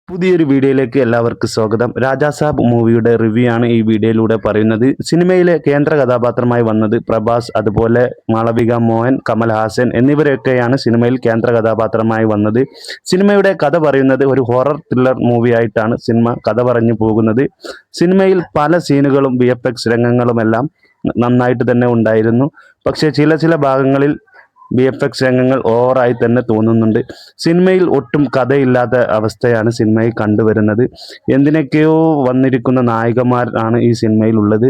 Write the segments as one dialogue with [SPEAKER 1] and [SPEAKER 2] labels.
[SPEAKER 1] പുതിയൊരു വീഡിയോയിലേക്ക് എല്ലാവർക്കും സ്വാഗതം. രാജാ സാബ് മൂവിയുടെ റിവ്യൂ ആണ് ഈ വീഡിയോയിലൂടെ പറയുന്നത്. സിനിമയിലെ കേന്ദ്ര കഥാപാത്രമായി വന്നത് പ്രഭാസ്, അതുപോലെ മാളവിക മോഹൻ, കമൽഹാസൻ എന്നിവരൊക്കെയാണ് സിനിമയിൽ കേന്ദ്ര കഥാപാത്രമായി വന്നത്. സിനിമയുടെ കഥ പറയുന്നത് ഒരു ഹൊറർ ത്രില്ലർ മൂവിയായിട്ടാണ് സിനിമ കഥ പറഞ്ഞു പോകുന്നത്. സിനിമയിൽ പല സീനുകളും VFX രംഗങ്ങളുമെല്ലാം നന്നായിട്ട് തന്നെ ഉണ്ടായിരുന്നു. പക്ഷേ ചില ഭാഗങ്ങളിൽ VFX രംഗങ്ങൾ ഓവറായി തന്നെ തോന്നുന്നുണ്ട്. സിനിമയിൽ ഒട്ടും കഥയില്ലാത്ത അവസ്ഥയാണ് സിനിമയിൽ കണ്ടുവരുന്നത്. എന്തിനൊക്കെയോ വന്നിരിക്കുന്ന നായികമാർ ആണ് ഈ സിനിമയിൽ ഉള്ളത്.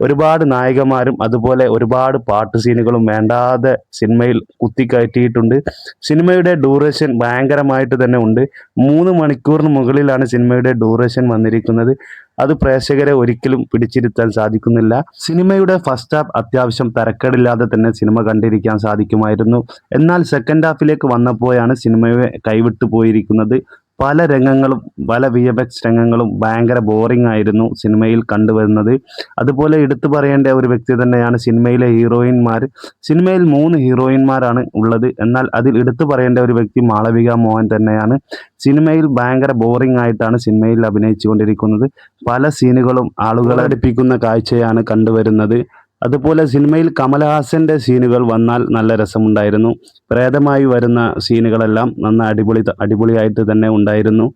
[SPEAKER 1] ഒരുപാട് നായികമാരും അതുപോലെ ഒരുപാട് പാട്ട് സീനുകളും വേണ്ടാതെ സിനിമയിൽ കുത്തിക്കയറ്റിയിട്ടുണ്ട്. സിനിമയുടെ ഡ്യൂറേഷൻ ഭയങ്കരമായിട്ട് തന്നെ ഉണ്ട്. 3 മണിക്കൂറിന് മുകളിലാണ് സിനിമയുടെ ഡ്യൂറേഷൻ വന്നിരിക്കുന്നത്. അത് പ്രേക്ഷകരെ ഒരിക്കലും പിടിച്ചിരുത്താൻ സാധിക്കുന്നില്ല. സിനിമയുടെ ഫസ്റ്റ് ഹാഫ് അത്യാവശ്യം തരക്കേടില്ലാതെ തന്നെ സിനിമ കണ്ടിരിക്കാൻ സാധിക്കുമായിരുന്നു. എന്നാൽ സെക്കൻഡ് ഹാഫിലേക്ക് വന്നപ്പോഴാണ് സിനിമയെ കൈവിട്ടു പോയിരിക്കുന്നത്. പല രംഗങ്ങളും പല VFX രംഗങ്ങളും ഭയങ്കര ബോറിംഗ് ആയിരുന്നു സിനിമയിൽ കണ്ടുവരുന്നത്. അതുപോലെ എടുത്തു പറയേണ്ട ഒരു വ്യക്തി തന്നെയാണ് സിനിമയിലെ ഹീറോയിന്മാർ. സിനിമയിൽ 3 ഹീറോയിന്മാരാണ് ഉള്ളത്. എന്നാൽ അതിൽ എടുത്തു പറയേണ്ട ഒരു വ്യക്തി മാളവിക മോഹൻ തന്നെയാണ്. സിനിമയിൽ ഭയങ്കര ബോറിംഗ് ആയിട്ടാണ് സിനിമയിൽ അഭിനയിച്ചു കൊണ്ടിരിക്കുന്നത്. പല സീനുകളും ആളുകളെ അടുപ്പിക്കുന്ന കാഴ്ചയാണ് കണ്ടുവരുന്നത്. അതുപോലെ സിനിമയിൽ കമൽഹാസന്റെ സീനുകൾ വന്നാൽ നല്ല രസമുണ്ടായിരുന്നു. പ്രേതമായി വരുന്ന സീനുകളെല്ലാം നന്നായി അടിപൊളിയായിട്ട് തന്നെ ഉണ്ടായിരുന്നു.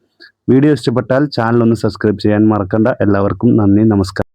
[SPEAKER 1] വീഡിയോ ഇഷ്ടപ്പെട്ടാൽ ചാനൽ ഒന്ന് സബ്സ്ക്രൈബ് ചെയ്യാൻ മറക്കണ്ട. എല്ലാവർക്കും നന്ദി, നമസ്കാരം.